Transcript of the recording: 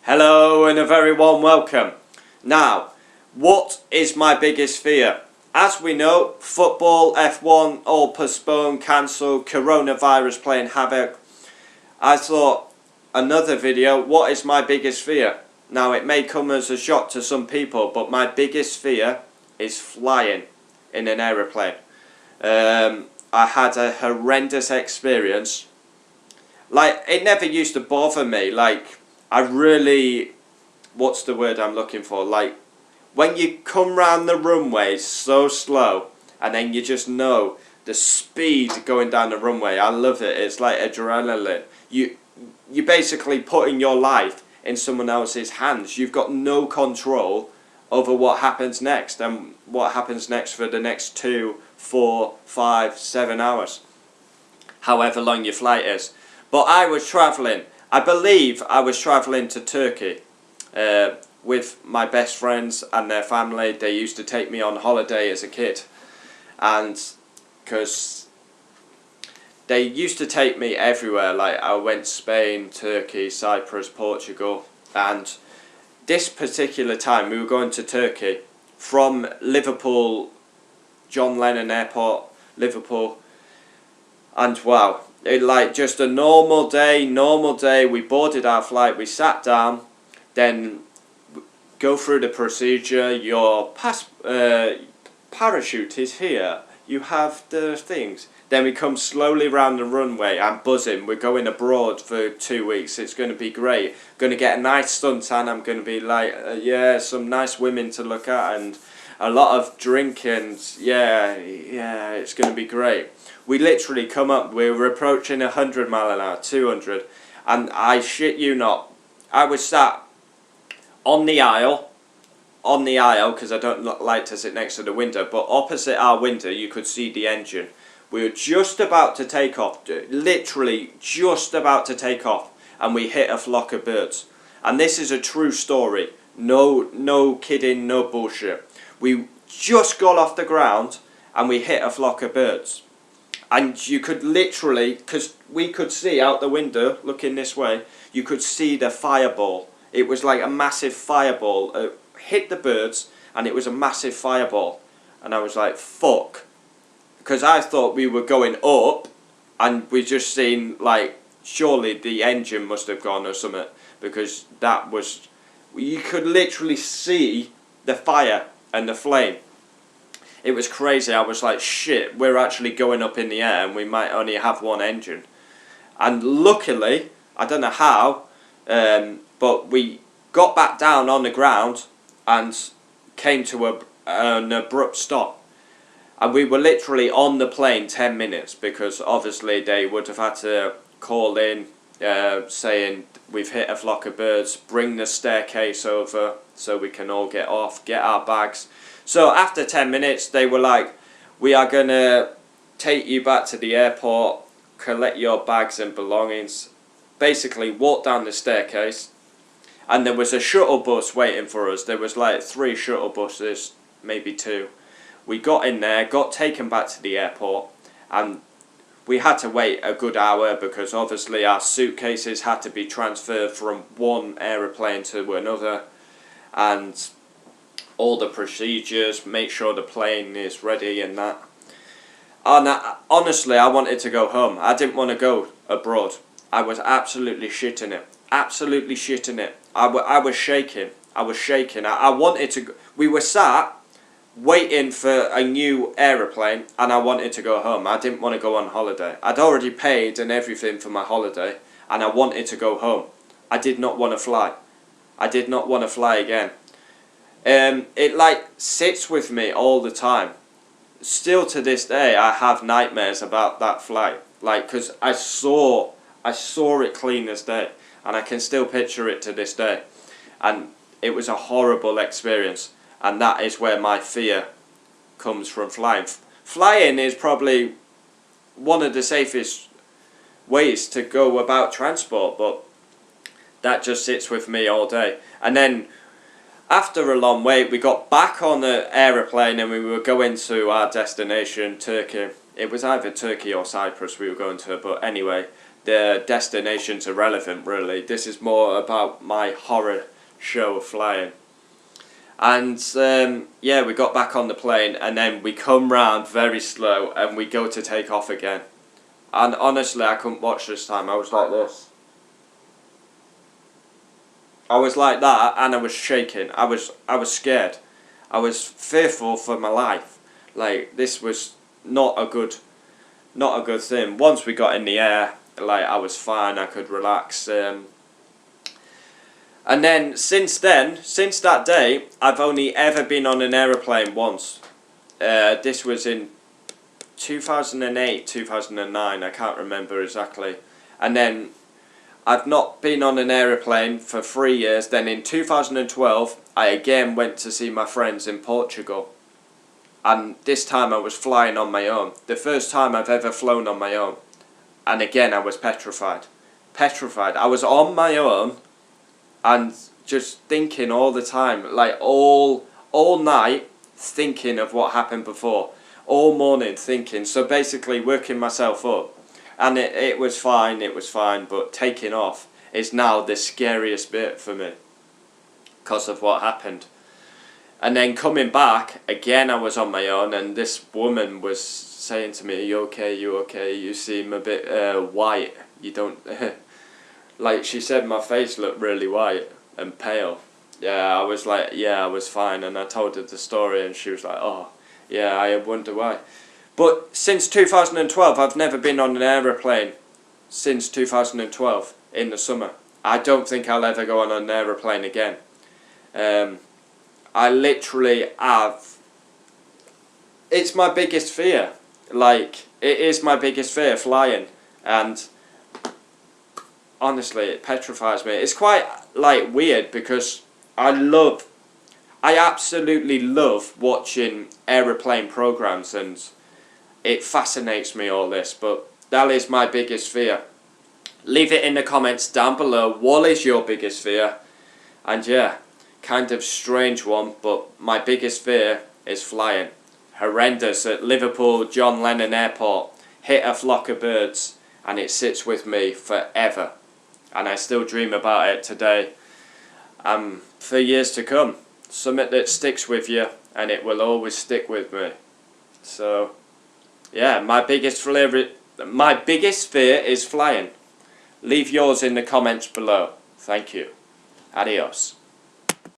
Hello and a very warm welcome. Now, what is my biggest fear? As we know, football, F1, all postponed, cancelled, coronavirus playing havoc. I thought, another video, what is my biggest fear? Now, it may come as a shock to some people, but my biggest fear is flying in an aeroplane. I had a horrendous experience. Like, it never used to bother me. Like, I really, what's the word I'm looking for? Like, when you come round the runway so slow, and then you just know the speed going down the runway. I love it. It's like adrenaline. You're basically putting your life in someone else's hands. You've got no control over what happens next, and what happens next for the next 2, 4, 5, 7 hours. However long your flight is. But I was travelling. I believe I was travelling to Turkey with my best friends and their family. They used to take me on holiday as a kid, and because they used to take me everywhere. Like, I went Spain, Turkey, Cyprus, Portugal, and this particular time we were going to Turkey from Liverpool, John Lennon Airport, Liverpool, and wow. Like, just a normal day, we boarded our flight, we sat down, then go through the procedure. Your parachute is here, you have the things. Then we come slowly round the runway. I'm buzzing, we're going abroad for 2 weeks, it's going to be great. Going to get a nice suntan, I'm going to be like, yeah, some nice women to look at, and a lot of drinking, yeah, it's going to be great. We literally come up, we were approaching 100 mile an hour, 200, and I shit you not, I was sat on the aisle, because I don't like to sit next to the window, but opposite our window you could see the engine. We were just about to take off, literally just about to take off, and we hit a flock of birds. And this is a true story, no kidding, no bullshit. We just got off the ground and we hit a flock of birds. And you could literally, because we could see out the window, looking this way, you could see the fireball. It was like a massive fireball. Hit the birds, and it was a massive fireball. And I was like, fuck. Because I thought we were going up, and we just seen, like, surely the engine must have gone or something. Because that was, you could literally see the fire and the flame. It was crazy. I was like, shit, we're actually going up in the air and we might only have one engine. And luckily, I don't know how, but we got back down on the ground and came to an abrupt stop. And we were literally on the plane 10 minutes, because obviously they would have had to call in saying, we've hit a flock of birds, bring the staircase over so we can all get off, get our bags. So after 10 minutes, they were like, we are going to take you back to the airport, collect your bags and belongings, basically walk down the staircase, and there was a shuttle bus waiting for us. There was like 3 shuttle buses, maybe 2. We got in there, got taken back to the airport, and we had to wait a good hour because obviously our suitcases had to be transferred from one aeroplane to another, and all the procedures, make sure the plane is ready and that. And honestly, I wanted to go home. I didn't want to go abroad. I was absolutely shitting it. Absolutely shitting it. I was shaking. I was shaking. I wanted to go. We were sat waiting for a new aeroplane, and I wanted to go home. I didn't want to go on holiday. I'd already paid and everything for my holiday, and I wanted to go home. I did not want to fly. I did not want to fly again. It like sits with me all the time. Still to this day, I have nightmares about that flight. Like, because I saw it clean as day, and I can still picture it to this day. And it was a horrible experience, and that is where my fear comes from flying. Flying is probably one of the safest ways to go about transport, but that just sits with me all day. And then after a long wait, we got back on the aeroplane and we were going to our destination, Turkey. It was either Turkey or Cyprus we were going to, but anyway, the destination's irrelevant really. This is more about my horror show of flying. And yeah, we got back on the plane and then we come round very slow and we go to take off again. And honestly, I couldn't watch this time. I was like this. I was like that and I was shaking. I was scared. I was fearful for my life. Like, this was not a good thing. Once we got in the air, like, I was fine. I could relax. And then since that day, I've only ever been on an aeroplane once. This was in 2008, 2009, I can't remember exactly. And then I've not been on an aeroplane for 3 years. Then in 2012, I again went to see my friends in Portugal. And this time I was flying on my own. The first time I've ever flown on my own. And again, I was petrified. Petrified. I was on my own and just thinking all the time, like all night thinking of what happened before. All morning thinking, so basically working myself up. And it was fine, but taking off is now the scariest bit for me because of what happened. And then coming back, again I was on my own and this woman was saying to me, you okay, you seem a bit white, you don't... like she said my face looked really white and pale. Yeah, I was like, yeah, I was fine, and I told her the story and she was like, oh, yeah, I wonder why. But since 2012, I've never been on an aeroplane since 2012 in the summer. I don't think I'll ever go on an aeroplane again. I literally have... It's my biggest fear. Like, it is my biggest fear, flying. And honestly, it petrifies me. It's quite, like, weird because I absolutely love watching aeroplane programs and it fascinates me, all this, but that is my biggest fear. Leave it in the comments down below. What is your biggest fear? And yeah, kind of strange one, but my biggest fear is flying. Horrendous. At Liverpool John Lennon Airport, hit a flock of birds and it sits with me forever. And I still dream about it today. For years to come. Something that sticks with you and it will always stick with me. So yeah, my biggest fear is flying. Leave yours in the comments below. Thank you. Adios.